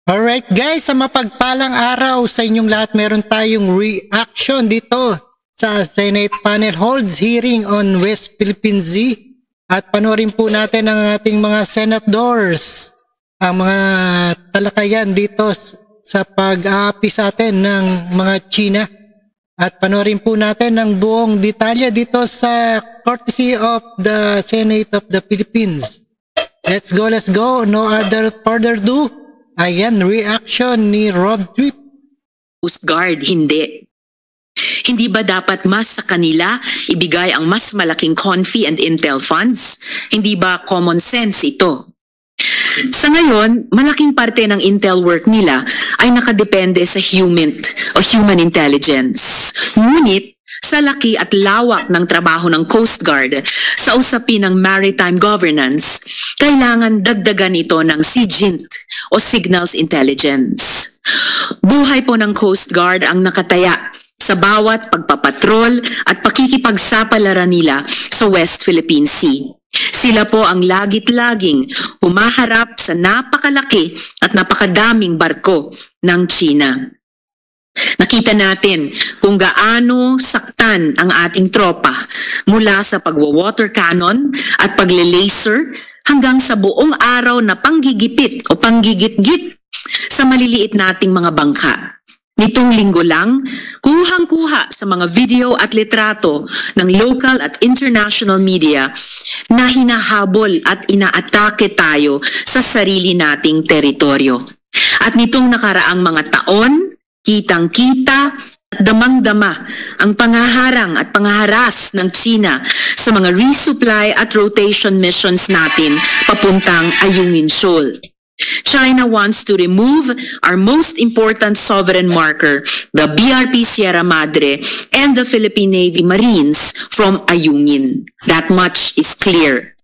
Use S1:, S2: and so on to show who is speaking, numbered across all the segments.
S1: Alright guys, sa mapagpalang araw sa inyong lahat, meron tayong reaction dito sa Senate panel holds hearing on West Philippine Sea. At panoorin po natin ang ating mga senators, ang mga talakayan dito sa pag-aapi sa atin ng mga China. At panoorin po natin ang buong detalye dito sa courtesy of the Senate of the Philippines. Let's go. No other further ado. Ayan, reaction ni Rob Trip.
S2: Coast Guard, hindi. Hindi ba dapat mas sa kanila ibigay ang mas malaking CONFI and Intel funds? Hindi ba common sense ito? Sa ngayon, malaking parte ng Intel work nila ay nakadepende sa human intelligence. Ngunit, sa laki at lawak ng trabaho ng Coast Guard sa usapin ng maritime governance, kailangan dagdagan ito ng SIGINT o Signals Intelligence. Buhay po ng Coast Guard ang nakataya sa bawat pagpapatrol at pakikipagsapalaran nila sa West Philippine Sea. Sila po ang lagit-laging humaharap sa napakalaki at napakadaming barko ng China. Nakita natin kung gaano saktan ang ating tropa mula sa pagwa-water cannon at pagle-laser hanggang sa buong araw na panggigipit o panggigit-git sa maliliit nating mga bangka. Nitong linggo lang, kuhang-kuha sa mga video at litrato ng local at international media na hinahabol at inaatake tayo sa sarili nating teritoryo. At nitong nakaraang mga taon, kitang-kita at damang-dama ang pangaharang at pangaharas ng China sa mga resupply at rotation missions natin papuntang Ayungin Shoal. China wants to remove our most important sovereign marker, the BRP Sierra Madre and the Philippine Navy Marines from Ayungin. That much is clear.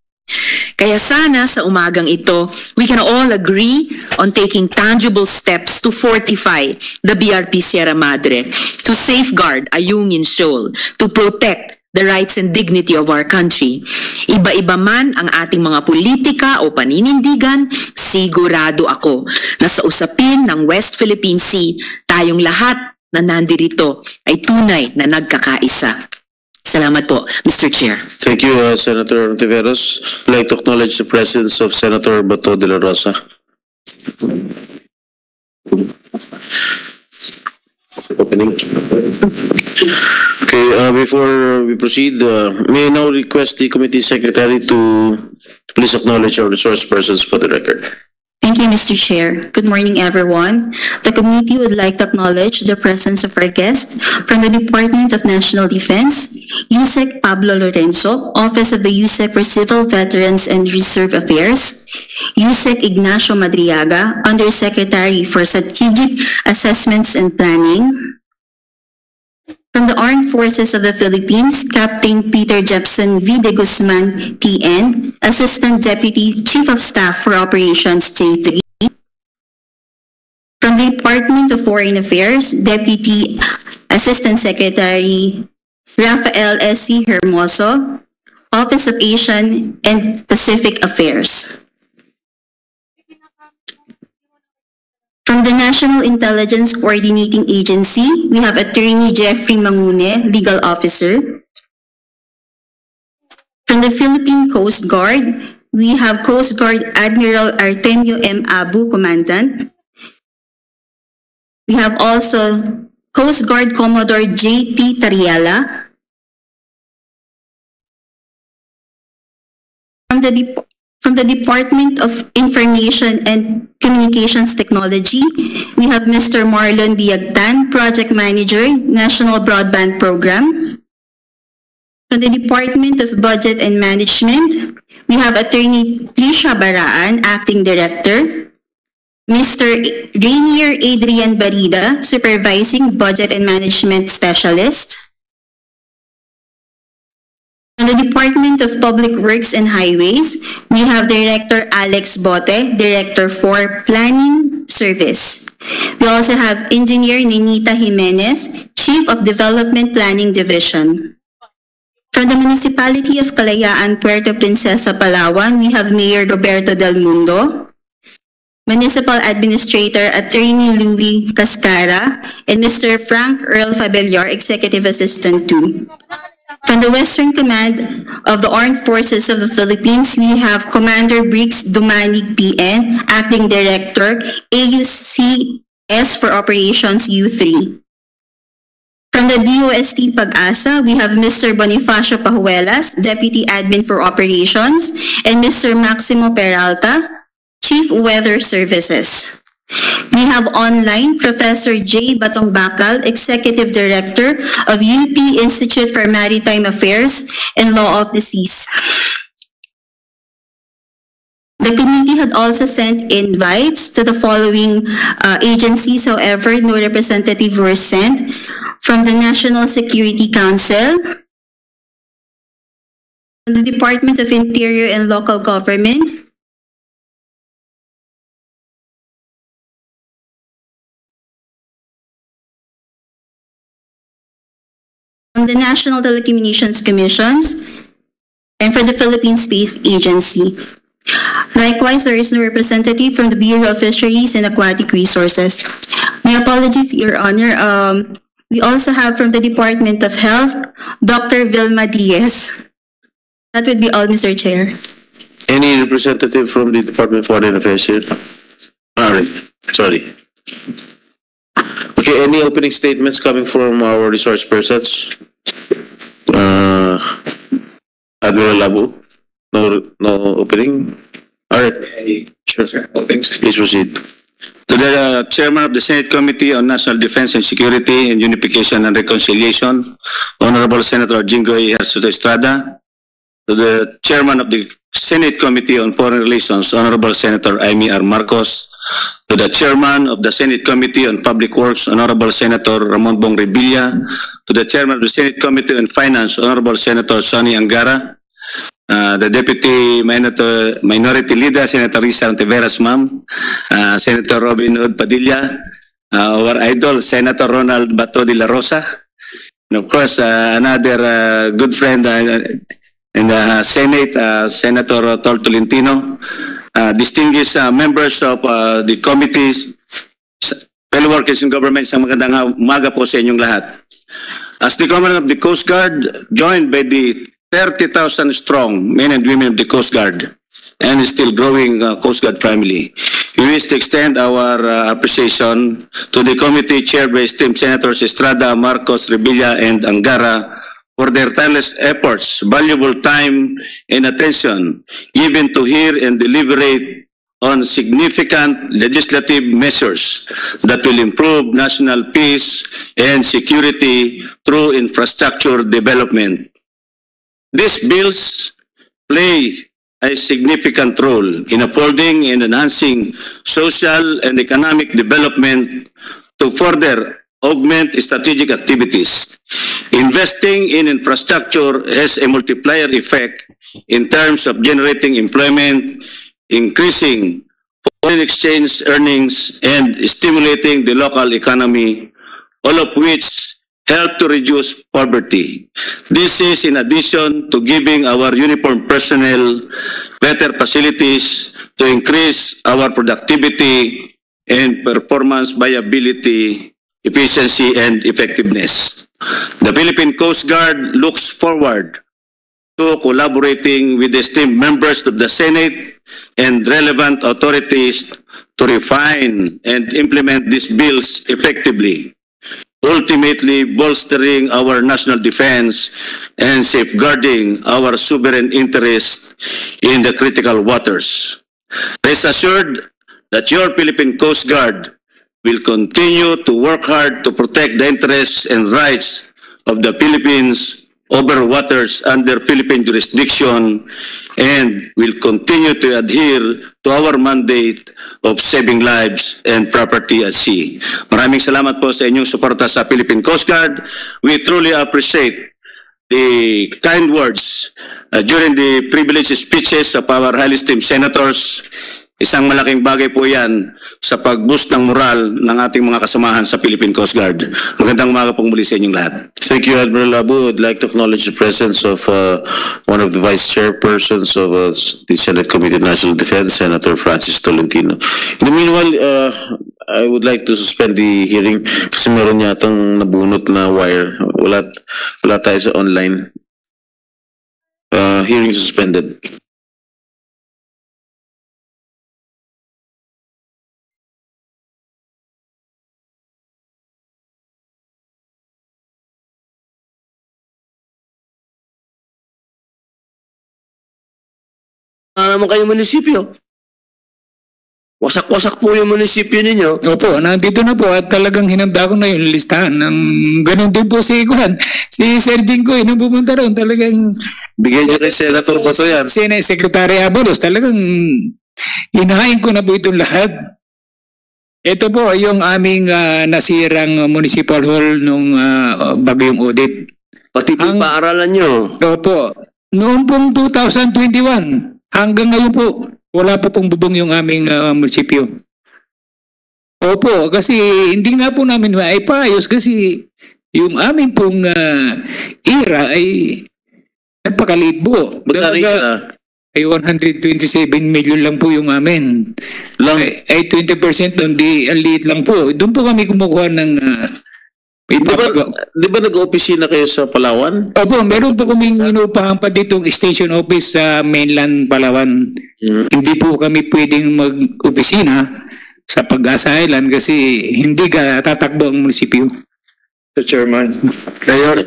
S2: Kaya sana sa umagang ito, we can all agree on taking tangible steps to fortify the BRP Sierra Madre, to safeguard Ayungin Shoal, to protect the rights and dignity of our country. Iba-iba man ang ating mga politika o paninindigan, sigurado ako na sa usapin ng West Philippine Sea, tayong lahat na nandirito ay tunay na nagkakaisa. Salamat po, Mr. Chair.
S3: Thank you, Senator Ontiveros. I'd like to acknowledge the presence of Senator Bato de la Rosa. Okay, before we proceed, may I now request the committee secretary to please acknowledge our resource persons for the record.
S4: Thank you, Mr. Chair. Good morning, everyone. The committee would like to acknowledge the presence of our guest from the Department of National Defense, USEC Pablo Lorenzo, Office of the USEC for Civil Veterans and Reserve Affairs, USEC Ignacio Madriaga, Undersecretary for Strategic Assessments and Planning. From the Armed Forces of the Philippines, Captain Peter Jepson V. de Guzman, PN, Assistant Deputy Chief of Staff for Operations J3. From the Department of Foreign Affairs, Deputy Assistant Secretary Rafael S.C. Hermoso, Office of Asian and Pacific Affairs. From the National Intelligence Coordinating Agency, we have Attorney Jeffrey Mangune, Legal Officer. From the Philippine Coast Guard, we have Coast Guard Admiral Artemio M. Abu, Commandant. We have also Coast Guard Commodore J.T. Tariala. From the Department of Information and Communications Technology, we have Mr. Marlon Biagtan, Project Manager, National Broadband Program. From the Department of Budget and Management, we have Attorney Trisha Baraan, Acting Director. Mr. Rainier Adrian Barida, Supervising Budget and Management Specialist. From the Department of Public Works and Highways, we have Director Alex Bote, Director for Planning Service. We also have Engineer Ninita Jimenez, Chief of Development Planning Division. From the Municipality of Kalayaan, Puerto Princesa, Palawan, we have Mayor Roberto Del Mundo. Municipal Administrator Attorney Louis Cascara, and Mr. Frank Earl Fabellar, Executive Assistant 2. From the Western Command of the Armed Forces of the Philippines, we have Commander Briggs Dumanig PN, Acting Director, AUCS for Operations U3. From the DOST Pag-asa, we have Mr. Bonifacio Pajuelas, Deputy Admin for Operations, and Mr. Maximo Peralta, Chief Weather Services. We have online Professor J. Batong Bakal, Executive Director of UP Institute for Maritime Affairs and Law of the Seas. The committee had also sent invites to the following agencies. However, no representative were sent from the National Security Council, the Department of Interior and Local Government, from the National Telecommunications Commissions, and for the Philippine Space Agency. Likewise, there is no representative from the Bureau of Fisheries and Aquatic Resources. My apologies, Your Honor. We also have from the Department of Health, Dr. Vilma Diaz. That would be all, Mr. Chair.
S3: Any representative from the Department of Foreign Affairs here? Sorry. Okay, any opening statements coming from our resource persons? Admiral Labu? No opening? All right. Sure, sir. Please proceed.
S5: To the Chairman of the Senate Committee on National Defense and Security and Unification and Reconciliation, Honorable Senator Jinggoy Ejercito Estrada. To the Chairman of the Senate Committee on Foreign Relations, Honorable Senator Amy R. Marcos. To the Chairman of the Senate Committee on Public Works, Honorable Senator Ramon Bong Revilla. To the Chairman of the Senate Committee on Finance, Honorable Senator Sonny Angara. The Deputy Minority Leader, Senator Risa Ontiveros, ma'am. Senator Robin Hood Padilla. Our idol, Senator Ronald Bato de la Rosa. And of course, another good friend in the Senate, Senator Tol Tolentino. Distinguished members of the committees, fellow workers in government, isang magandang umaga po sa inyong lahat. As the Commander of the Coast Guard, joined by the 30,000 strong men and women of the Coast Guard and still growing Coast Guard family, we wish to extend our appreciation to the committee chaired by esteemed Senators Estrada, Marcos, Revilla, and Angara for their tireless efforts, valuable time, and attention given to hear and deliberate on significant legislative measures that will improve national peace and security through infrastructure development. These bills play a significant role in upholding and enhancing social and economic development to further augment strategic activities. Investing in infrastructure has a multiplier effect in terms of generating employment, increasing foreign exchange earnings, and stimulating the local economy, all of which help to reduce poverty. This is in addition to giving our uniformed personnel better facilities to increase our productivity and performance viability, efficiency, and effectiveness. The Philippine Coast Guard looks forward to collaborating with the esteemed members of the Senate and relevant authorities to refine and implement these bills effectively, ultimately bolstering our national defense and safeguarding our sovereign interests in the critical waters. Rest assured that your Philippine Coast Guard will continue to work hard to protect the interests and rights of the Philippines over waters under Philippine jurisdiction and will continue to adhere to our mandate of saving lives and property at sea. Maraming salamat po sa inyong suporta sa Philippine Coast Guard. We truly appreciate the kind words during the privileged speeches of our highly esteemed senators Isang malaking bagay po yan sa pag-boost ng moral ng ating mga kasamahan sa Philippine Coast Guard. Magandang umaga pong muli sa inyong lahat.
S3: Thank you, Admiral Abu. I'd like to acknowledge the presence of one of the vice chairpersons of the Senate Committee on National Defense, Senator Francis Tolentino. In the meanwhile, I would like to suspend the hearing kasi meron yatang nabunot na wire. Wala tayo sa online. Hearing suspended.
S6: Naman kayong munisipyo. Wasak-wasak po yung munisipyo ninyo.
S7: Opo, nandito na po at talagang hinanda ko na yung listahan ng ganun din po si Juan. Si Sir Jingoy, nung pumunta ron, talagang
S3: Bigyan niyo kay Senator Bato yan.
S7: Secretary Abalos, talagang hinahain ko na po itong lahat. Ito po yung aming nasirang municipal hall nung bagyong audit.
S6: Pati po yung paaralan nyo.
S7: Opo, noong pong 2021, hanggang ngayon po, wala pa pong bubong yung aming munisipyo. Opo, kasi hindi nga po namin maipayos kasi yung aming pong era ay nagpakaliit po.
S3: Magkano yun?
S7: Ay 127 million lang po yung amin.
S3: Lang?
S7: Ay 20% doon, ang liit lang po. Doon po kami kumukuha ng
S3: Di ba nag-opisina kayo sa Palawan?
S7: Opo, meron po kaming inupahan pa ditong station office sa mainland Palawan. Hindi po kami pwedeng mag-opisina sa Pag-asa Island kasi hindi ka tatakbo ang munisipyo.
S8: Mr. Chairman. Mayor,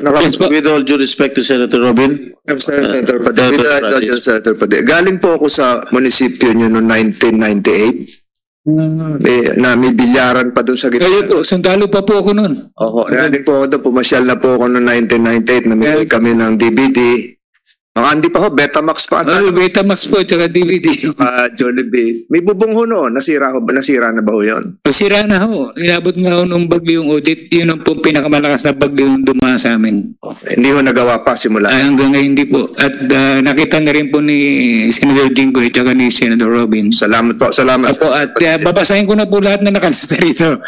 S3: With all due respect to Senator Robin.
S8: Senator Padilla. Senator Padilla. Galing po ako sa munisipyo nyo noong 1998. May bilyaran pa doon sa gitna.
S7: Kayo po, sundalo pa po ako noon.
S8: Oo, galing po ako doon. Pumasyal na po ako noong 1998. Namigay kami ng DVD. Hindi pa ho, Betamax pa.
S7: Betamax po, tsaka DVD.
S8: Jollibee. May bubong ho noon. Nasira na ba ho yun?
S7: Nasira na ho. Inabot nga ho nung bagyong audit. Yun ang po pinakamalakas na bagyong dumaan sa amin.
S8: Hindi ho nagawa pa simula.
S7: Hanggang ngayon hindi po. At nakita na rin po ni Senator Jingoy tsaka ni Senator Robin.
S8: Salamat po, salamat.
S7: Opo, at babasahin ko na po lahat na nakalista rito.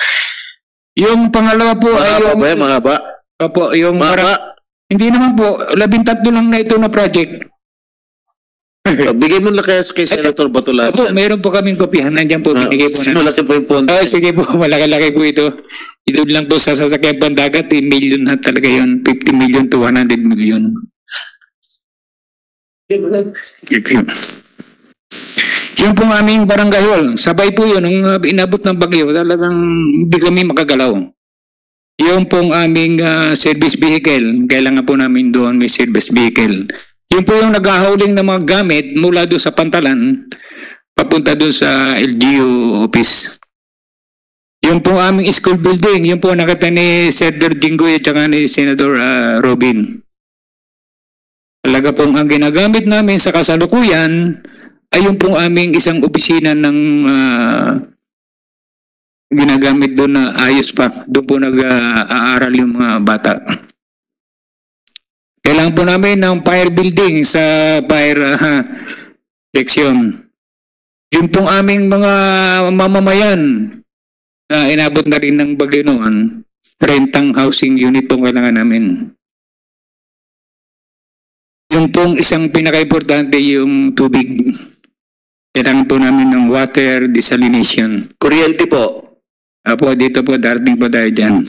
S7: Yung pangalawa po ay yung...
S3: Mahaba?
S7: Opo, yung... Hindi naman po, 13 lang na ito na project.
S3: Bigay mo na kaya kay Senator Bato lahat.
S7: Opo, meron po kaming kopihan. Nandiyan po, binigay po na.
S3: Malaki po yung pondo.
S7: Sige po, malaki-laki po ito. Ito lang po sa sasakyan pandagat, million na talaga yun. 50 million to 100 million. Yung pong aming barangay hall, sabay po yun, nung inabot ng bagyo, talagang hindi kami makagalaw. Yung pong aming service vehicle, kailangan po namin doon may service vehicle. Yung po yung naghahauling ng mga gamit mula doon sa Pantalan, papunta doon sa LGU office. Yung pong aming school building, yung po nakita ni Senator Jingoy at saka ni Senator Robin. Talaga pong ang ginagamit namin sa kasalukuyan ay yung pong aming isang opisina ng ginagamit doon na ayos pa. Doon po nag-aaral yung mga bata. Kailangan po namin ng fire building sa fire section. Yung pong aming mga mamamayan na inabot na rin ng bagyo noon, rentang housing unit pong kailangan namin. Yung pong isang pinaka-importante yung tubig. Kailangan po namin ng water desalination.
S6: Kuryente po.
S7: Apo, dito po, darating po tayo dyan.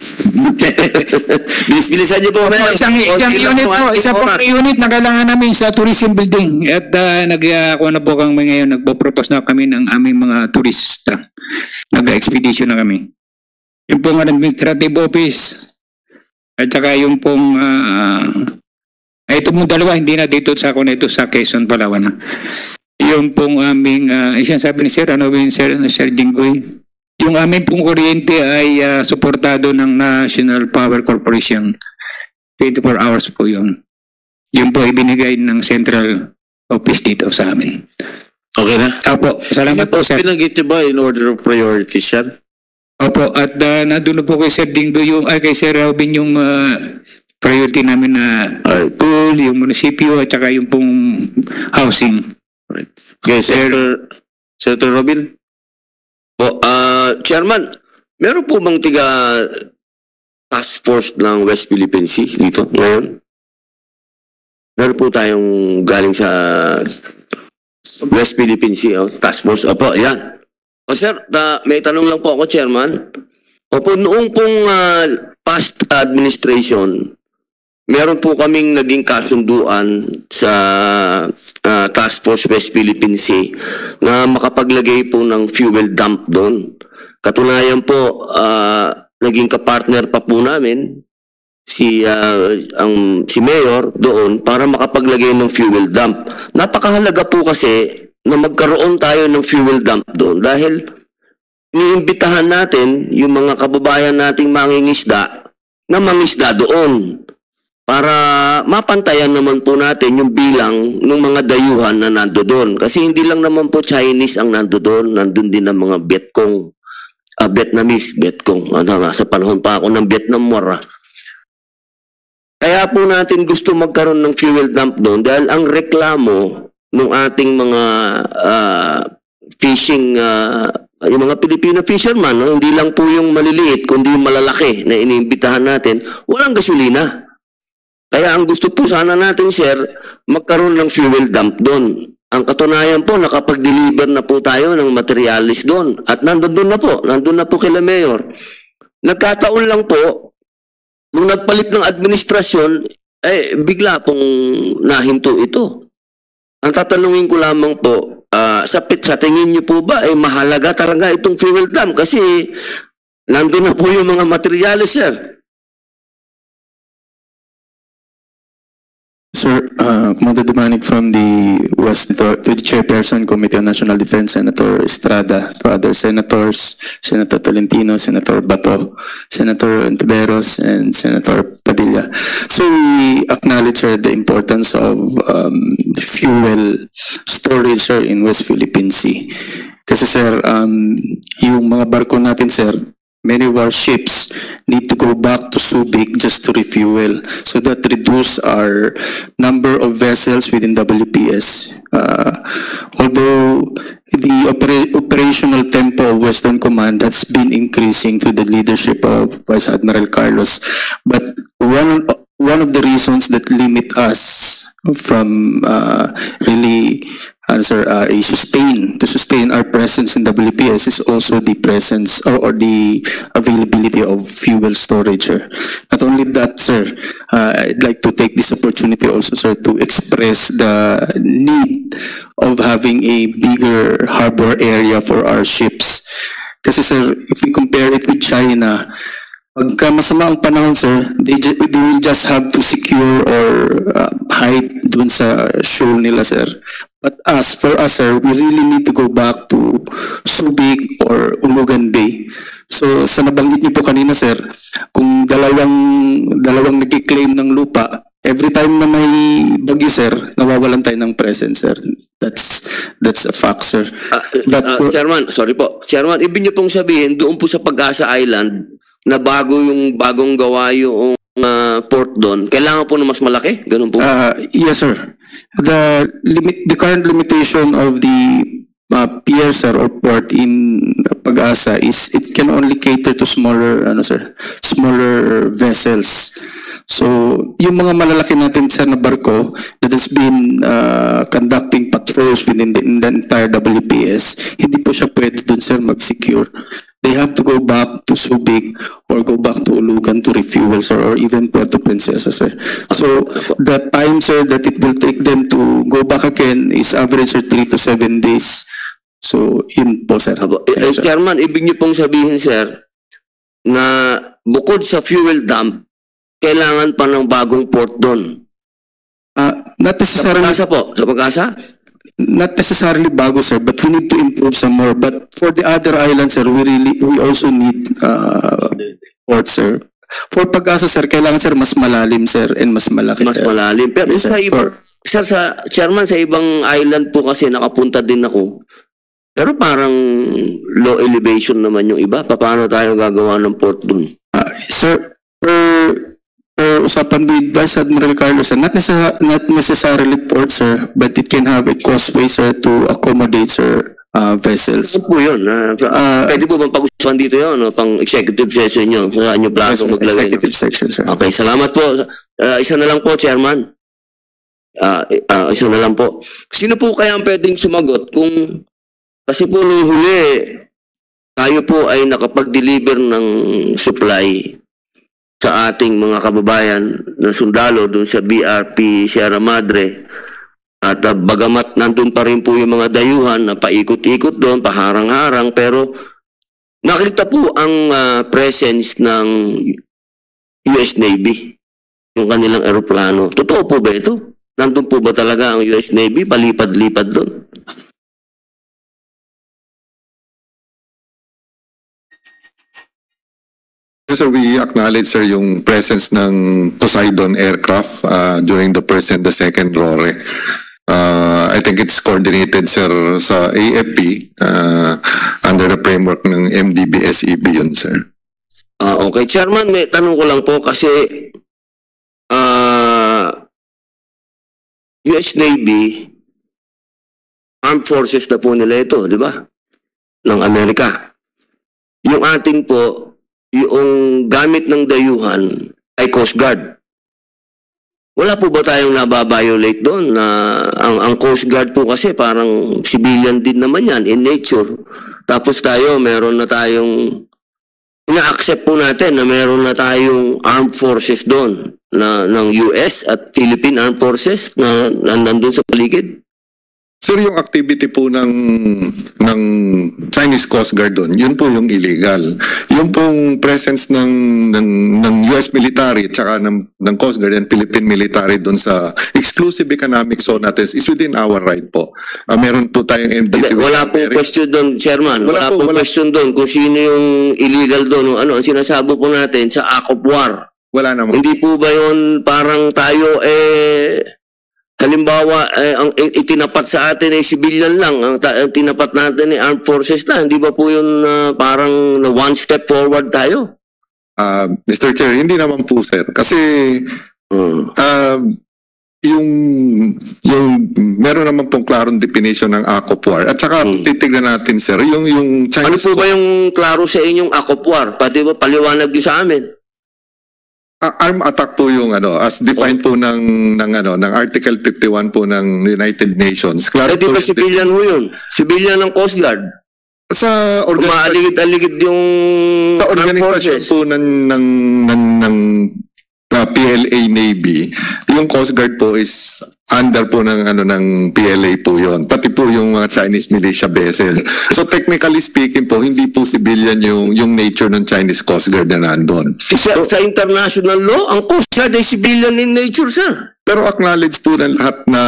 S6: Bilis-bilisan niyo po.
S7: Isang unit po, isa po unit na kailangan namin sa tourism building. At nag-ako na po kami ngayon, nagpo-propose na kami ng aming mga turista. Nag-expedition na kami. Yung pong administrative office, at saka yung pong, ito pong dalawa, hindi na dito sa ako na ito sa Quezon, Palawan. Yung pong aming, isang sabi ni Sir, Sir Jingoy, yung aming pong kuryente ay suportado ng National Power Corporation. 24 hours po yun. Yun po ibinigay ng central office dito sa amin.
S3: Okay na?
S7: Opo, salamat po sir.
S3: Pinanggit niyo ba in order of priorities yan?
S7: Opo, at nandun po kay Sir Dingo kay Sir Robin yung priority namin na pool, yung munisipyo at saka yung pong housing.
S3: Okay, Senator Robin?
S6: Po, Chairman, meron po bang task force ng West Philippine Sea dito ngayon? Meron po tayong galing sa West Philippine Sea, task force. Opo, yan. O sir, may tanong lang po ako, Chairman. Opo, noong pong past administration, meron po kaming naging kasunduan sa Task Force West Philippine Sea na makapaglagay po ng fuel dump doon. Katunayan po, naging kapartner pa po namin si Mayor doon para makapaglagay ng fuel dump. Napakahalaga po kasi na magkaroon tayo ng fuel dump doon dahil iniimbitahan natin yung mga kababayan nating mangingisda na mangisda doon para mapantayan naman po natin yung bilang ng mga dayuhan na nando doon. Kasi hindi lang naman po Chinese ang nando doon, nandun din ang mga Vietcong, Vietnamese, Vietcong. Sa panahon pa ako ng Vietnam War. Kaya po natin gusto magkaroon ng fuel dump doon dahil ang reklamo ng ating mga fishing, yung mga Filipino fisherman, hindi lang po yung maliliit, kundi yung malalaki na iniimbitahan natin, walang gasolina. Kaya ang gusto po sana natin, sir, magkaroon ng fuel dump doon. Ang katunayan po, nakapag-deliver na po tayo ng materialis doon. At nandun na po kila Mayor. Nagkataon lang po, nung nagpalit ng administrasyon, bigla pong nahinto ito. Ang tatanungin ko lamang po, sa tingin niyo po ba, mahalaga talaga itong fuel dump? Kasi nandun na po yung mga materialis, sir.
S9: Sir, Commander Dumanig from the West to the Chairperson, Committee on National Defense, Senator Estrada, to other senators, Senator Tolentino, Senator Bato, Senator Ontiveros, and Senator Padilla. So we acknowledge, sir, the importance of fuel storage, sir, in West Philippine Sea. Kasi, sir, yung mga barko natin, sir, many of our ships need to go back to Subic just to refuel. So that reduce our number of vessels within WPS. Although the operational tempo of Western Command has been increasing through the leadership of Vice Admiral Carlos, but one of the reasons that limit us from really sustain our presence in WPS is also the presence or the availability of fuel storage, sir. Not only that, sir, I'd like to take this opportunity also, sir, to express the need of having a bigger harbor area for our ships. Kasi, sir, if we compare it with China, pagka masama ang panahon, sir, they will just have to secure or hide dun sa shoal nila, sir. But for us, sir, we really need to go back to Subic or Ulugan Bay. So, sa nabanggit niyo po kanina, sir, kung dalawang nag-claim ng lupa, every time na may bagyo, sir, nawawalan tayo ng presence, sir. That's a fact, sir.
S6: Chairman, sorry po. Chairman, ibig niyo pong sabihin, doon po sa Pag-asa Island, na bagong gawa yung port doon, kailangan po na mas malaki? Ganun po?
S9: Yes, sir. The current limitation of the pier, sir, or port in Pag-asa is it can only cater to smaller vessels. So, yung mga malalaki natin, sir, na barko that has been conducting patrols within the entire WPS, hindi po siya pwede dun, sir, mag-secure. They have to go back to Subic or go back to Ulugan to refuel, sir, or even Puerto Princesa, sir. So, the time, sir, that it will take them to go back again is average, sir, 3 to 7 days. So, yun po, sir.
S6: Chairman, ibig niyo pong sabihin, sir, na bukod sa fuel dump, kailangan pa ng bagong port doon.
S9: Not necessarily.
S6: Sa Pag-asa po? Sa Pag-asa?
S9: Not necessarily bago, sir, but we need to improve some more. But for the other islands, sir, we also need ports, sir. For Pag-asa, sir, kailangan, sir, mas malalim, sir, and mas malaki.
S6: Mas malalim. Pero
S9: yes,
S6: sa ibang, sir, Chairman, sa ibang island po kasi nakapunta din ako. Pero parang low elevation naman yung iba. Paano tayo gagawa ng port dun?
S9: Sir, usapan with Vice Admiral Carlos, not necessarily port, sir, but it can have a causeway, sir, to accommodate, sir, vessel.
S6: Ano po yun? Pwede po bang pag-usapan dito yun? No? Pang executive session nyo? Saan nyo plano maglagay?
S9: Executive section, sir.
S6: Okay, salamat po. Isa na lang po, Chairman. Isa na lang po. Sino po kaya ang pwedeng sumagot kung kasi po nung huli tayo po ay nakapag-deliver ng supply sa ating mga kababayan na sundalo dun sa BRP Sierra Madre at bagamat nandun pa rin po yung mga dayuhan na paikot-ikot doon, paharang-harang, pero nakita po ang presence ng US Navy, yung kanilang eroplano. Totoo po ba ito? Nandun po ba talaga ang US Navy? Palipad-lipad doon?
S10: Sir, we acknowledge, sir, yung presence ng Poseidon aircraft during the first and the second RORE. I think it's coordinated, sir, sa AFP under the framework ng MDB-SEB yun, sir.
S6: Okay, Chairman, may tanong ko lang po kasi US Navy, armed forces na po nila ito, di ba? Ng Amerika. Yung ating po, yung gamit ng dayuhan ay Coast Guard. Wala po ba tayong nababiolate doon na ang Coast Guard po kasi parang civilian din naman yan in nature. Tapos tayo, meron na tayong ina-accept po natin na meron na tayong armed forces doon na ng US at Philippine Armed Forces na nandun sa paligid.
S10: Sir, yung activity po ng Chinese Coast Guard doon, yun po yung illegal. Yung pong presence ng US military at saka ng Coast Guard and Philippine military doon sa exclusive economic zone natin is within our right po. Meron po tayong MDT.
S6: Wala pong question doon, Chairman. Wala pong question doon kung sino yung illegal doon. Ano ang sinasabo po natin sa Act of War.
S10: Wala naman.
S6: Hindi po ba yun parang tayo halimbawa, ang itinapat sa atin ay civilian lang, ang tinapat natin ay armed forces na. Hindi ba po yun parang one step forward tayo?
S10: Mr. Chair, hindi naman po, sir. Kasi yung meron naman pong klarong definition ng Act of War. At saka titignan natin, sir, yung Chinese...
S6: Ano po ba yung klaro sa inyong Act of War? Pati ba paliwanag niyo sa amin?
S10: Arm attack po yung as defined po ng Article 51 po ng United Nations.
S6: Di ba civilian ho yun? Civilian ng Coast Guard?
S10: Sa
S6: umaaligid-aligid yung
S10: sa organisasyon po ng PLA Navy, yung Coast Guard po is under po ng PLA po yon, pati po yung Chinese militia vessel. So technically speaking po, hindi po civilian yung nature ng Chinese Coast Guard na nandun.
S6: Sa international law, ang Coast Guard ay civilian in nature, sir.
S10: Pero acknowledge po ng lahat na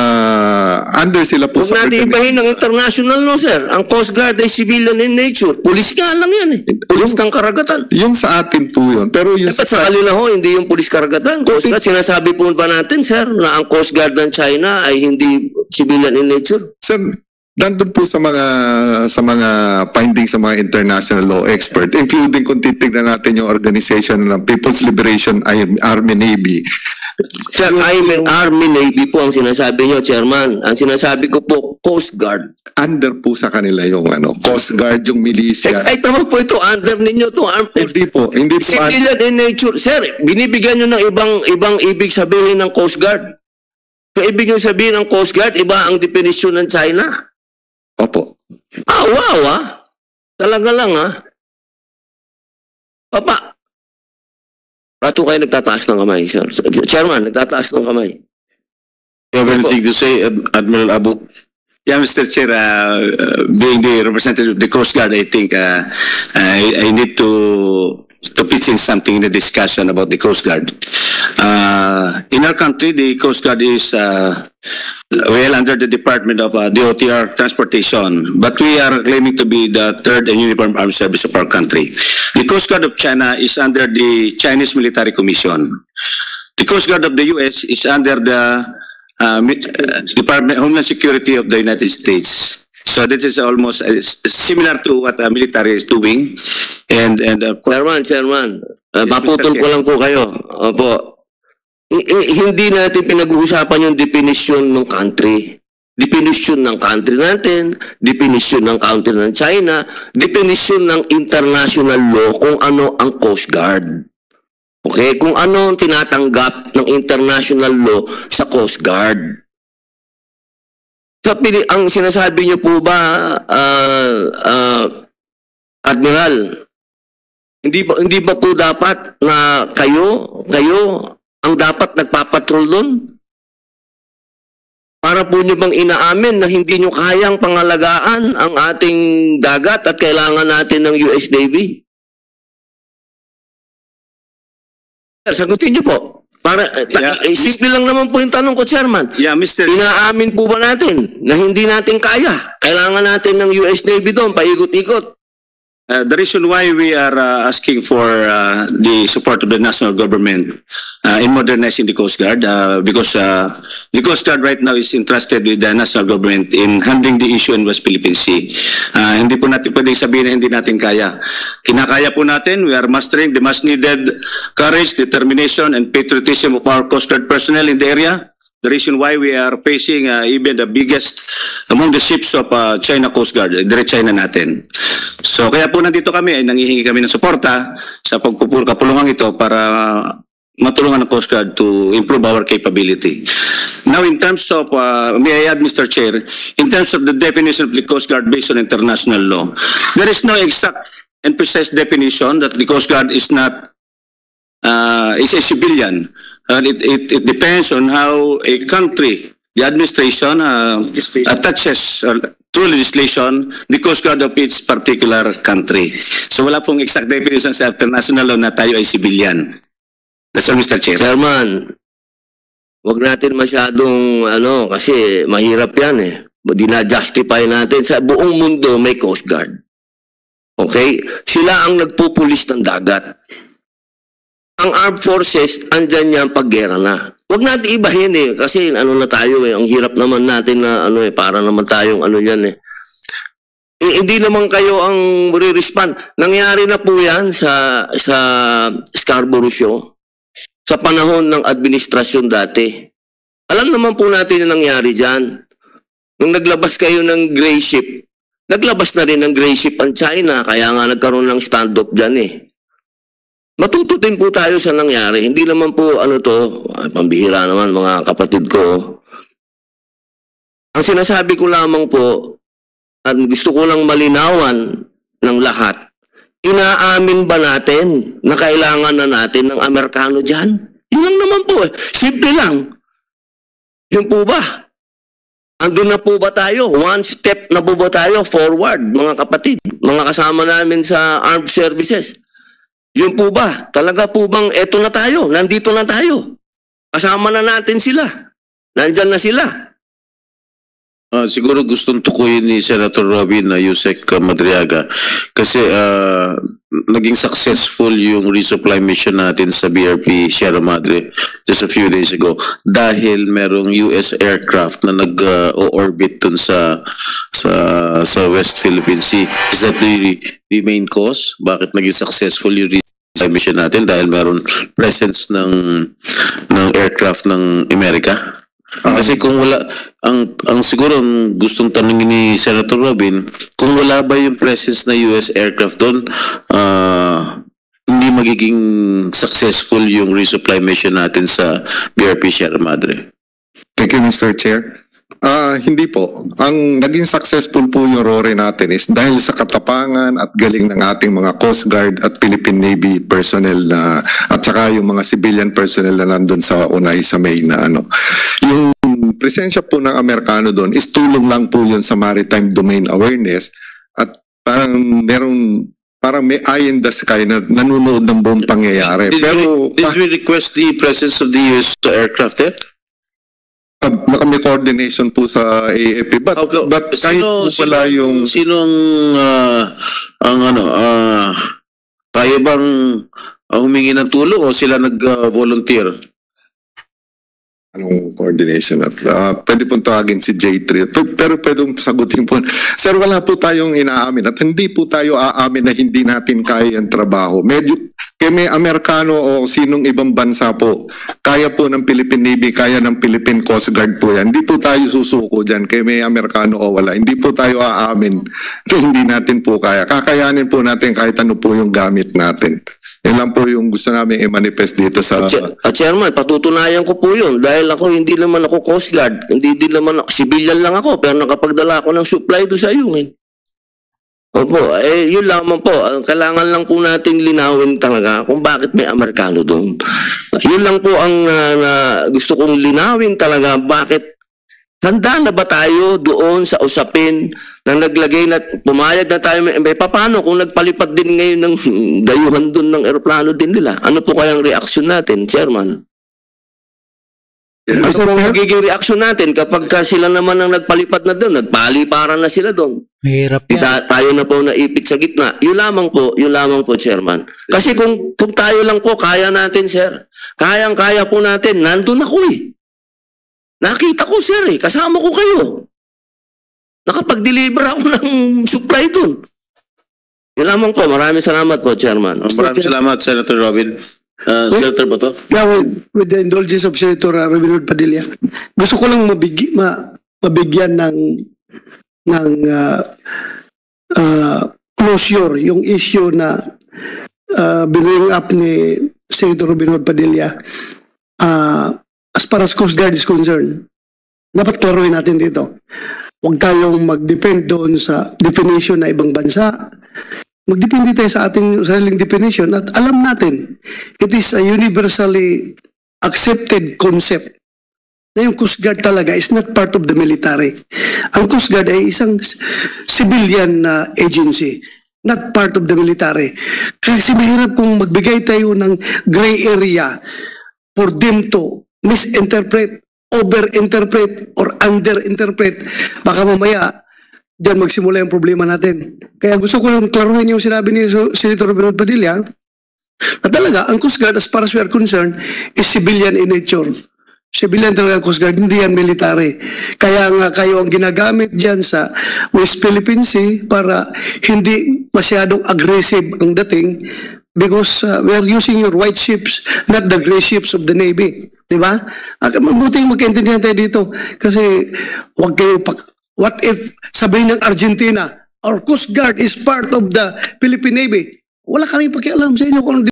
S10: under sila po
S6: sa... Huwag natin ibahin ng international law, sir. Ang Coast Guard ay civilian in nature. Pulis nga lang yan eh. Pulis ng karagatan.
S10: Yung sa atin po yun. Pero yung
S6: sa kanila ho, hindi yung pulis karagatan. Coast Guard, sinasabi po ba natin, sir, na ang Coast Guard ng China ay hindi civilian in nature?
S10: Sir, nandun po sa mga findings sa mga international law expert, including kung titignan natin yung organization ng People's Liberation Army Navy.
S6: Sir, Army Navy po ang sinasabi nyo, Chairman. Ang sinasabi ko po, Coast Guard.
S10: Under po sa kanila yung Coast Guard, yung militia.
S6: Ay tama po ito, under ninyo to.
S10: Hindi po.
S6: Civilian in nature. Sir, binibigyan nyo ng ibang ibig sabihin ng Coast Guard. So, ibig nyo sabihin ng Coast Guard, iba ang definisyon ng China?
S10: Opo.
S6: Wow Talaga lang Papa. Pato kayo nagtataas ng kamay, sir. Chairman, nagtataas ng kamay.
S3: You have anything to say, Admiral Abu?
S5: Yeah, Mr. Chair, being the representative of the Coast Guard, I think I need to pitch in something in the discussion about the Coast Guard. In our country, the Coast Guard is well under the Department of DOTR Transportation, but we are claiming to be the third and uniform armed service of our country. The Coast Guard of China is under the Chinese Military Commission. The Coast Guard of the US is under the Department of Homeland Security of the United States. So this is almost similar to what the military is doing. And
S6: Chairman, maputol ko lang po kayo. Opo. Hindi natin pinag-uusapan yung definition ng country. Definition ng country natin, definition ng country ng China, definition ng international law kung ano ang Coast Guard. Okay? Kung ano ang tinatanggap ng international law sa Coast Guard. Ang sinasabi niyo po ba, Admiral, hindi ba po dapat na kayo ang dapat nagpapatrol doon? Para po nyo bang inaamin na hindi nyo kayang pangalagaan ang ating dagat at kailangan natin ng US Navy? Sagutin nyo po. Simple lang naman po yung tanong ko, Chairman.
S5: Yeah, Mr.
S6: Inaamin po ba natin na hindi natin kaya? Kailangan natin ng US Navy doon, paikot-ikot.
S5: The reason why we are asking for the support of the national government in modernizing the Coast Guard, because the Coast Guard right now is entrusted with the national government in handling the issue in West Philippine Sea. Hindi po natin pwedeng sabihin na hindi natin kaya. Kinakaya po natin. We are mastering the much needed courage, determination, and patriotism of our Coast Guard personnel in the area. The reason why we are facing even the biggest among the ships of China Coast Guard, direct China natin. So kaya po nandito kami ay nangihingi kami ng suporta sa kapulungan ito para matulungan ng Coast Guard to improve our capability. Now in terms of, may I add Mr. Chair, in terms of the definition of the Coast Guard based on international law, there is no exact and precise definition that the Coast Guard is not, is a civilian. It depends on how a country, the administration attaches through legislation the Coast Guard of its particular country. So wala pong exact definition sa international law na tayo ay civilian. That's all, Mr. Chair.
S6: Chairman, wag natin masyadong kasi mahirap yan eh. Dina-justify natin sa buong mundo may Coast Guard. Okay? Sila ang nagpupulis ng dagat. Ang armed forces, andyan yan paggera na. Huwag natin ibahin eh, kasi na tayo eh, ang hirap naman natin na para naman tayong yan eh. Hindi naman kayo ang re-respond. Nangyari na po yan sa Scarborough Show, sa panahon ng administrasyon dati. Alam naman po natin na nangyari dyan. Nung naglabas kayo ng gray ship, naglabas na rin ng gray ship ang China, kaya nga nagkaroon ng stand-off dyan eh. Matututin po tayo sa nangyari. Hindi naman po pambihira naman mga kapatid ko. Ang sinasabi ko lamang po, at gusto ko lang malinawan ng lahat, inaamin ba natin na kailangan na natin ng Amerikano dyan? Yun lang naman po eh. Simple lang. Yun po ba? Andun na po ba tayo? One step na po ba tayo forward, mga kapatid? Mga kasama namin sa armed services. Yun po ba? Talaga po bang eto na tayo? Nandito na tayo. Kasama na natin sila. Nandyan na sila.
S3: Siguro gustong tukuyin ni Senator Robin na Yusek Madriaga kasi naging successful yung resupply mission natin sa BRP Sierra Madre just a few days ago dahil merong US aircraft na nag-orbit dun sa West Philippine Sea. Is that the main cause? Bakit naging successful yung resupply mission natin? Dahil meron presence ng aircraft ng Amerika? Kasi kung wala, ang siguro ang gustong tanongin ni Senator Robin, kung wala ba yung presence na US aircraft doon, hindi magiging successful yung resupply mission natin sa BRP Sierra Madre.
S10: Thank you, Mr. Chair. Hindi po. Ang naging successful po yung RORE natin is dahil sa katapangan at galing ng ating mga Coast Guard at Philippine Navy personnel na at saka yung mga civilian personnel na nandun sa Unay sa May na Yung presensya po ng Amerikano doon is tulong lang po yun sa maritime domain awareness at parang may eye in the sky na nanonood ng buong pangyayari.
S3: Did we request the presence of the US aircraft there?
S10: May coordination po sa AFP but kahit po pala yung
S3: sino kaya bang humingi ng tulong o sila nag-volunteer?
S10: Anong coordination at pwede pong tawagin si J3 pero pwede sagutin po. Sir, wala po tayong inaamin at hindi po tayo aamin na hindi natin kaya ang trabaho. Medyo Kaya may Amerikano o sinong ibang bansa po, kaya po ng Philippine Navy, kaya ng Philippine Coast Guard po yan. Hindi po tayo susuko dyan, kaya may Amerikano o wala. Hindi po tayo aamin na hindi natin po kaya. Kakayanin po natin kahit ano po yung gamit natin. Yan lang po yung gusto namin i-manifest dito sa...
S6: Chairman, patutunayan ko po yun. Dahil ako, hindi naman ako Coast Guard. Hindi din naman ako, civilian lang ako. Pero nakapagdala ako ng supply doon sa iyo. Opo, yun lamang po. Kailangan lang po natin linawin talaga kung bakit may Amerikano doon. Yun lang po ang gusto kong linawin talaga. Bakit handa na ba tayo doon sa usapin na naglagay na, pumayag na tayo, may paano kung nagpalipat din ngayon ng dayuhan doon ng eroplano din nila? Ano po kayang reaksyon natin, Chairman? Ano po magiging reaksyon natin kapag sila naman ang nagpalipat na doon, nagpaliparan na sila doon?
S1: Mahirap yan.
S6: Tayo na po naipit sa gitna. Yun lamang po, Chairman. Kasi kung tayo lang po, kaya natin, sir. Kayang-kaya po natin. Nandun ako Nakita ko, sir Kasama ko kayo. Nakapag-deliver ako ng supply doon. Yun lamang po. Maraming salamat po, Chairman.
S3: Maraming salamat, Senator Robin. Senator Bato?
S11: Yeah, with the indulgence of Senator Robin Hood Padilla, gusto ko lang mabigyan ng closure yung issue na binring up ni Senator Robin Hood Padilla as far as Coast Guard is concerned. Dapat klaruhin natin dito. Huwag tayong mag-depend doon sa definition na ibang bansa. Magdepende tayo sa ating sariling definition at alam natin, it is a universally accepted concept na yung Coast Guard talaga is not part of the military. Ang Coast Guard ay isang civilian agency, not part of the military. Kasi mahirap kung magbigay tayo ng gray area for them to misinterpret, overinterpret, or underinterpret. Baka mamaya, diyan magsimula yung problema natin. Kaya gusto ko lang klaruhin yung sinabi ni Senator Robin Hood Padilla na talaga, ang Coast Guard as far as we are concerned is civilian in nature. Civilian talaga ang Coast Guard, hindi yan military. Kaya nga kayo ang ginagamit dyan sa West Philippine Sea para hindi masyadong aggressive ang dating because we are using your white ships, not the gray ships of the Navy. Diba? Mabuting magkaintindihan tayo dito kasi huwag kayo what if sabihin ng Argentina, our Coast Guard is part of the Philippine Navy? Wala kami pakialam sa inyo kung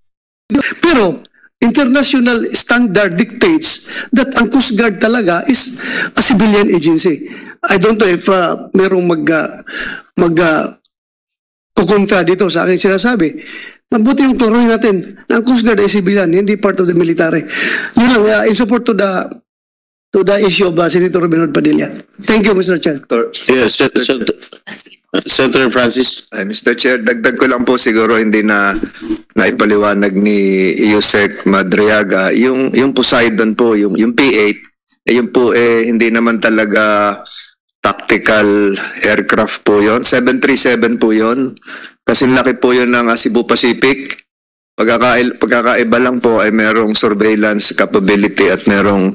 S11: pero international standard dictates that ang Coast Guard talaga is a civilian agency. I don't know if merong kukontra dito sa aking sinasabi. Mabuti yung klaruhin natin na ang Coast Guard ay civilian, hindi part of the military. Yun lang, in support to the issue of Senator Robin Hood Padilla. Thank you, Mr. Chair.
S3: Yes, Senator Francis.
S8: Mr. Chair, dagdag ko lang po siguro hindi na naipaliwanag ni Yusek Madriaga. Yung Poseidon po, yung P-8, yun po hindi naman talaga tactical aircraft po yun. 737 po yun. Kasi laki po yun ng Cebu Pacific. Pagkakaiba lang po ay merong surveillance capability at merong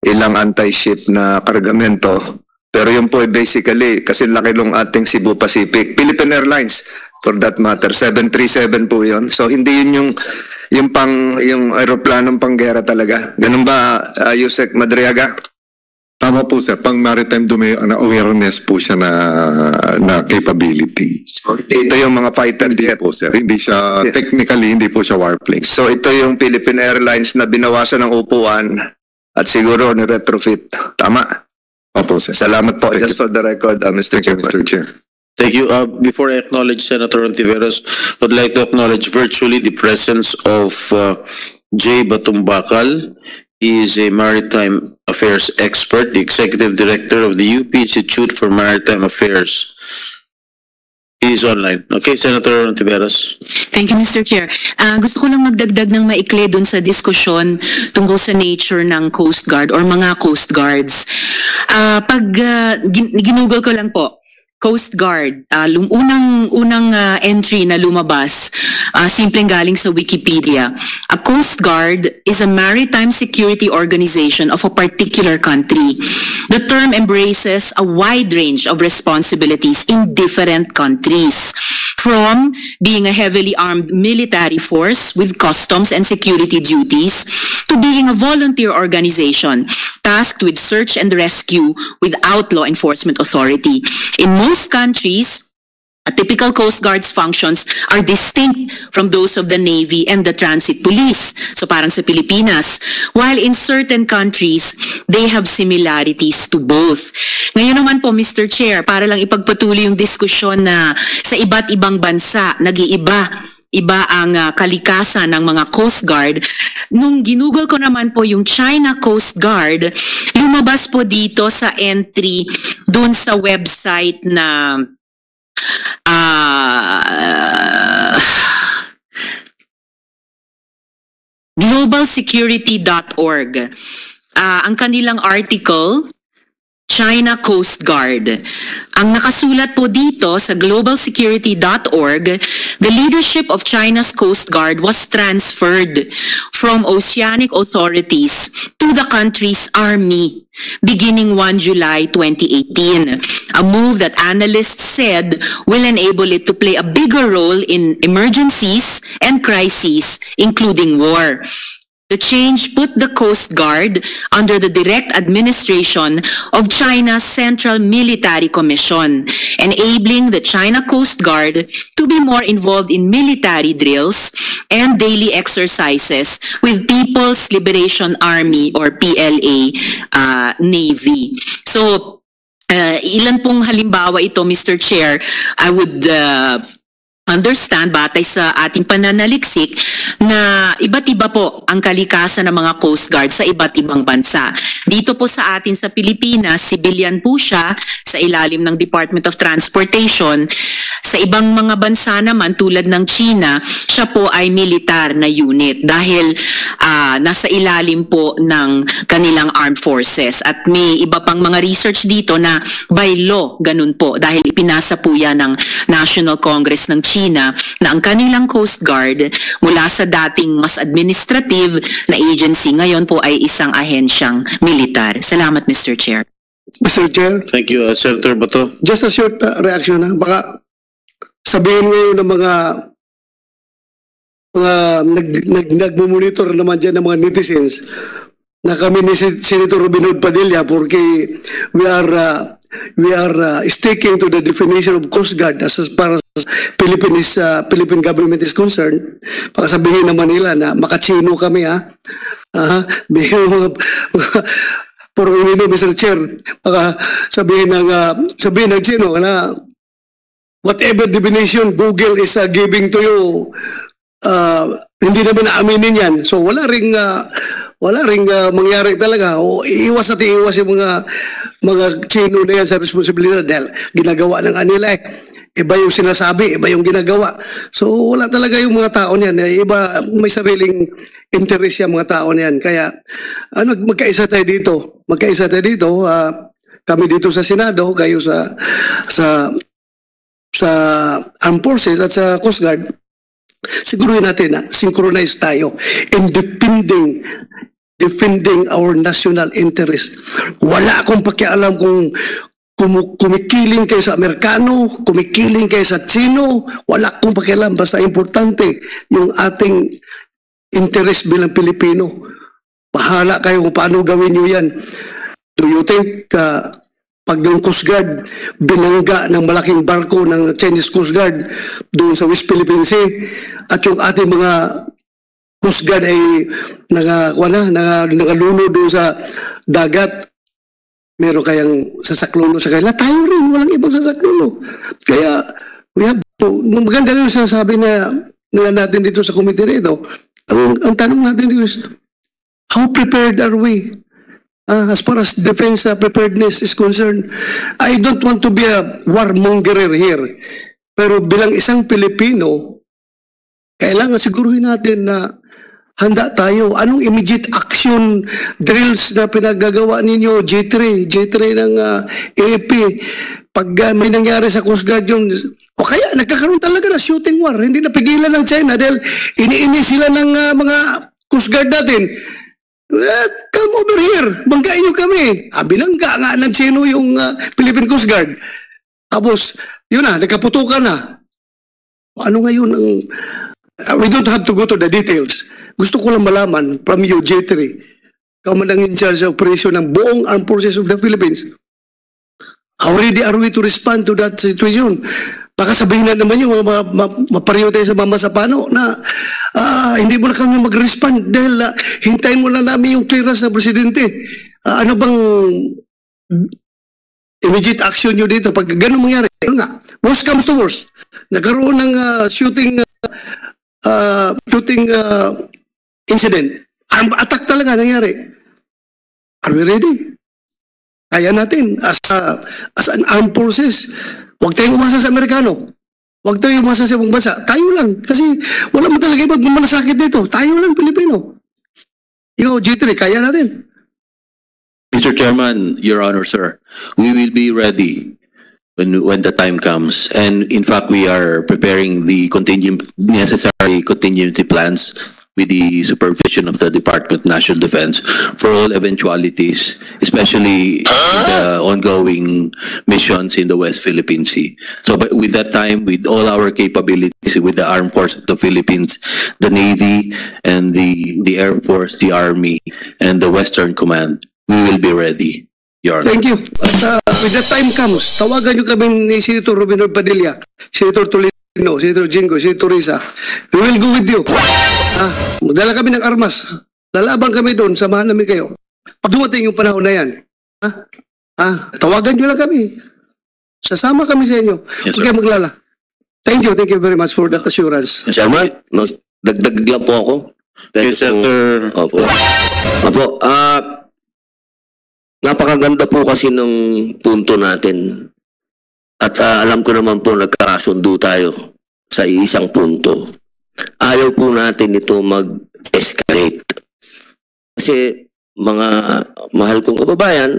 S8: ilang anti-ship na kargamento. Pero yun po ay basically, kasi laki lang ating Cebu Pacific. Philippine Airlines, for that matter, 737 po yun. So hindi yun yung aeroplanong panggera talaga. Ganun ba, Yusek Madriaga?
S10: Tama po sir, pang maritime domain awareness po siya na capability.
S8: So, ito yung mga fighter jet.
S10: Hindi po sir, hindi siya, technically hindi po siya warplane.
S8: So ito yung Philippine Airlines na binawasan ng upuan at siguro ni retrofit. Tama?
S10: Opo sir.
S8: Salamat po. Just for the record, Mr. Chair.
S10: Mr. Chair.
S3: Thank you. Before I acknowledge Senator Ontiveros, I would like to acknowledge virtually the presence of Jay Batumbakal. He is a maritime affairs expert, the executive director of the UP Institute for Maritime Affairs. He is online. Okay, Senator Ontiveros.
S2: Thank you, Mr. Chair. Gusto ko lang magdagdag ng maikli dun sa diskusyon tungkol sa nature ng Coast Guard or mga Coast Guards. Ginugol ko lang po, Coast Guard, unang entry na lumabas, simpleng galing sa Wikipedia. A Coast Guard is a maritime security organization of a particular country. The term embraces a wide range of responsibilities in different countries. from being a heavily armed military force with customs and security duties to being a volunteer organization tasked with search and rescue without law enforcement authority. In most countries, a typical Coast Guard's functions are distinct from those of the Navy and the Transit Police. So parang sa Pilipinas. While in certain countries, they have similarities to both. Ngayon naman po, Mr. Chair, para lang ipagpatuloy yung diskusyon na sa iba't ibang bansa, nag-iiba ang kalikasan ng mga Coast Guard. Nung ginugol ko naman po yung China Coast Guard, lumabas po dito sa entry dun sa website na globalsecurity.org. Ang kanilang article, China Coast Guard. Ang nakasulat po dito sa globalsecurity.org, the leadership of China's Coast Guard was transferred from oceanic authorities to the country's army beginning 1 July 2018. A move that analysts said will enable it to play a bigger role in emergencies and crises, including war. The change put the Coast Guard under the direct administration of China's Central Military Commission, enabling the China Coast Guard to be more involved in military drills and daily exercises with People's Liberation Army or PLA Navy. So, ilan pong halimbawa ito, Mr. Chair, I would understand batay sa ating pananaliksik na iba't iba po ang kalikasan ng mga Coast Guard sa iba't ibang bansa. Dito po sa atin sa Pilipinas, civilian po siya sa ilalim ng Department of Transportation. Sa ibang mga bansa naman tulad ng China, siya po ay militar na unit dahil nasa ilalim po ng kanilang armed forces. At may iba pang mga research dito na by law, ganun po, dahil ipinasa po yan ng National Congress ng China na ang kanilang Coast Guard mula sa dating mas administrative na agency, ngayon po ay isang ahensyang militar. Salamat, Mr. Chair.
S11: Mr. Chair,
S3: Thank you, Senator Bato.
S11: just a short reaction ha. Baka sabihin ngayon ng mga nagmumonitor naman dyan ng mga netizens na kami ni Senator Robin Hood Padilla porque we are sticking to the definition of Coast Guard as far as Philippine government is concerned. Baka sabihin naman nila na makachino kami ha. Bihin mga puro umino, Mr. Chair. Baka sabihin ng chino na whatever definition Google is giving to you, hindi naman naaminin yan. So wala ring mangyari talaga. O iwas at iwas yung mga chino na yan sa responsibilidad dahil ginagawa ng kanila iba yung sinasabi, iba yung ginagawa. So wala talaga yung mga tao niyan. Iba, may sariling interest yung mga tao niyan. Kaya magkaisa tayo dito. Kami dito sa Senado, kayo sa Armed Forces at sa Coast Guard. Siguruhin natin na synchronize tayo in defending our national interest. Wala akong pakialam kung kumikiling kayo sa Amerikano, kumikiling kayo sa Chino, wala akong pakialam. Basta importante yung ating interest bilang Pilipino. Bahala kayo kung paano gawin nyo yan. Do you think pag yung Coast Guard binangga ng malaking barko ng Chinese Coast Guard doon sa West Philippine Sea at yung ating mga Coast Guard ay nangaluno doon sa dagat, meron kayang sasakluno sa kanila? Tayo rin, walang ibang sasakluno. Kaya maganda yung sinasabi na natin dito sa committee nito. Ang tanong natin dito is, how prepared are we? As far as defense preparedness is concerned, I don't want to be a warmonger here. Pero bilang isang Pilipino, kailangan siguruhin natin na handa tayo. Anong immediate action drills na pinagagawa ninyo? J3 ng AFP. Pag may nangyari sa Coast Guard yung, o kaya nagkakaroon talaga na shooting war. Hindi napigilan ng China dahil iniini sila ng mga Coast Guard natin. Come over here, banggain nyo kami. Binangga nga ng sino yung Philippine Coast Guard. Tapos, yun na, nagkaputukan na. Ano ngayon ang... we don't have to go to the details. Gusto ko lang malaman from you, J3, Commandant in charge sa operation ng buong armed forces of the Philippines. How ready are we to respond to that situation? Baka sabihin na naman yung mapariyo tayo sa Mama Sapano na hindi mo na kami mag-respond dahil hintayin mo na namin yung clearance ng presidente. Ano bang immediate action nyo dito pag ganun mangyari? Ano nga, worst comes to worst. Nagkaroon ng shooting incident. Attack talaga nangyari. Are we ready? Kaya natin as an armed forces. Huwag tayong umasa sa Amerikano. Huwag tayong umasa sa ibang bansa. Tayo lang. Kasi wala mo talaga ibang malasakit dito. Tayo lang, Pilipino. Ikaw, G3, kaya natin.
S12: Mr. Chairman, Your Honor, sir, we will be ready when the time comes. And in fact, we are preparing the necessary contingency plans with the supervision of the Department of National Defense for all eventualities, especially in the ongoing missions in the West Philippine Sea. So but with that time, with all our capabilities, with the Armed Forces of the Philippines, the Navy, and the Air Force, the Army, and the Western Command, we will be ready, Your Honor.
S11: Thank you. At with the time comes, tawagan nyo kami ni Senator Robinor Padilla, Senator Tolentino, Senator Jingo, Senator Risa. We will go with you. Magdala kami ng armas. Lalaban kami doon, samahan namin kayo. Pag dumating yung panahon na yan, tawagan nyo lang kami. Sasama kami sa inyo.
S12: Yes,
S11: Huwag kayo maglala. Thank you very much for that assurance.
S6: Chairman, dagdag lang po ako.
S3: Okay, Senator.
S6: Opo. Napakaganda po kasi ng punto natin. At alam ko naman po nagkakasundo tayo sa isang punto. Ayaw po natin ito mag-escalate. Kasi mga mahal kong kababayan,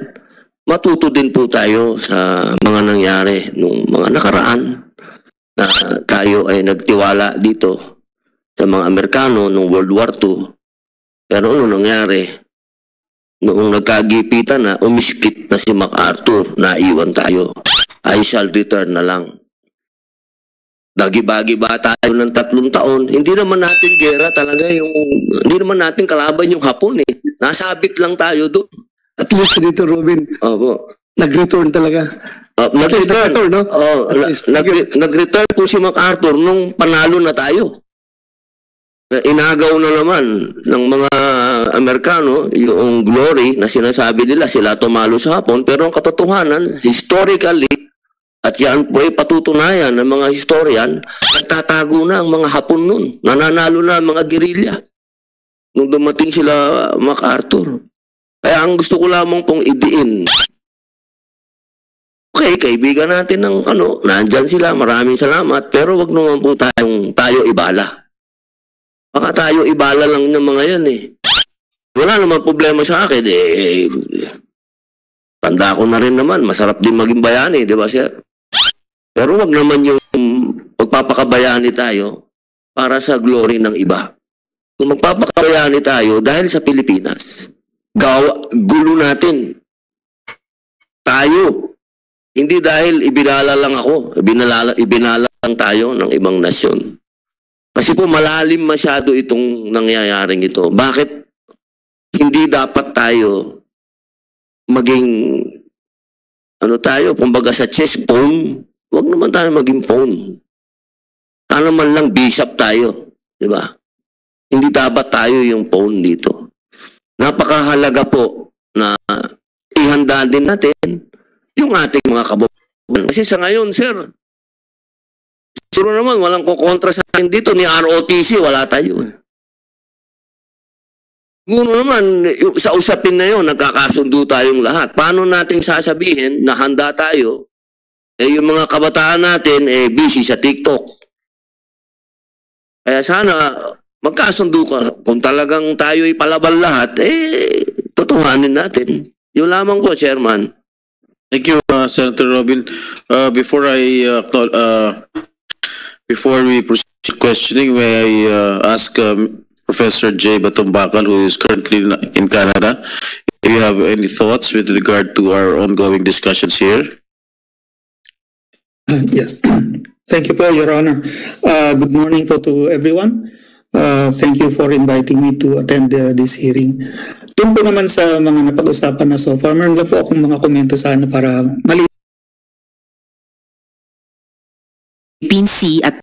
S6: matuto din po tayo sa mga nangyari nung mga nakaraan na tayo ay nagtiwala dito sa mga Amerikano nung World War II. Pero ano nangyari? Noong nagkagipitan na, umiskit na si MacArthur, naiwan tayo. I shall return na lang. Dagi-bagi ba tayo ng 3 taon? Hindi naman natin gera talaga hindi naman natin kalaban yung Hapon eh. Nasabit lang tayo doon.
S11: At least dito, Robin, nag-return talaga.
S6: Nag-return,
S11: no?
S6: Nag-return po si MacArthur nung panalo na tayo. Inagaw na naman ng mga Amerikano yung glory na sinasabi nila sila tumalo sa Hapon, pero ang katotohanan, historically, at yan po ay patutunayan ng mga historian, nagtatago na ang mga Hapon nun. Nananalo na ang mga gerilya nung dumating sila MacArthur. Kaya ang gusto ko lamang pong idiin, okay, kaibigan natin ng nandyan sila, maraming salamat, pero wag naman po tayo ibala. Baka tayo ibala lang ng mga yan eh. Wala naman problema sa akin eh. Tanda ko na rin naman, masarap din maging bayani, di ba sir? Pero wag naman yung magpapakabayani tayo para sa glory ng iba. Kung magpapakabayani tayo dahil sa Pilipinas, gulo natin. Tayo. Hindi dahil ibinala lang ako, ibinala lang tayo ng ibang nasyon. Kasi po malalim masyado itong nangyayaring ito. Bakit hindi dapat tayo maging kumbaga sa chess pawn? Huwag naman tayo maging pawn. Sana man lang bishop tayo, di ba? Hindi dapat tayo yung pawn dito. Napakahalaga po na ihanda din natin yung ating mga kababayan. Kasi sa ngayon, sir, siguro naman, walang kukontra sa akin dito. Ni ROTC, wala tayo. Siguro naman, sa usapin na yun, nagkakasundo tayong lahat. Paano nating sasabihin na handa tayo? Yung mga kabataan natin, busy sa TikTok. Kaya sana, magkasundo ka. Kung talagang tayo ipalaban lahat, tutuhanin natin. Yun lamang po, Chairman.
S3: Thank you, Senator Robin. Before we proceed questioning, may I ask Professor J. Batumbakal, who is currently in Canada, if you have any thoughts with regard to our ongoing discussions here?
S11: Yes.
S7: Thank you po, Your Honor. Good morning po to everyone. Thank you for inviting me to attend this hearing. Doon po naman sa mga napag-usapan na so far, meron lang po akong mga komento sana para mali.
S2: PNC at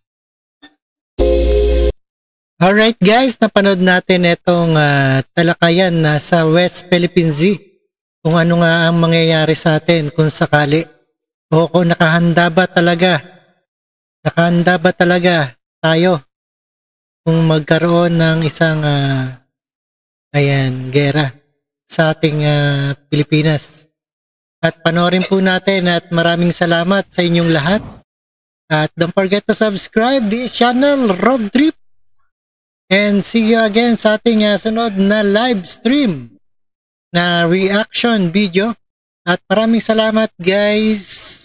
S1: Alright guys, napanood natin itong talakayan na sa West Philippine Sea. Kung ano nga ang mangyayari sa atin kung sakali. O kung nakahanda ba talaga tayo kung magkaroon ng isang gera sa ating Pilipinas. At panoorin po natin at maraming salamat sa inyong lahat. At don't forget to subscribe this channel, Rob Trip. And see you again sa ating sunod na live stream na reaction video. At maraming salamat guys.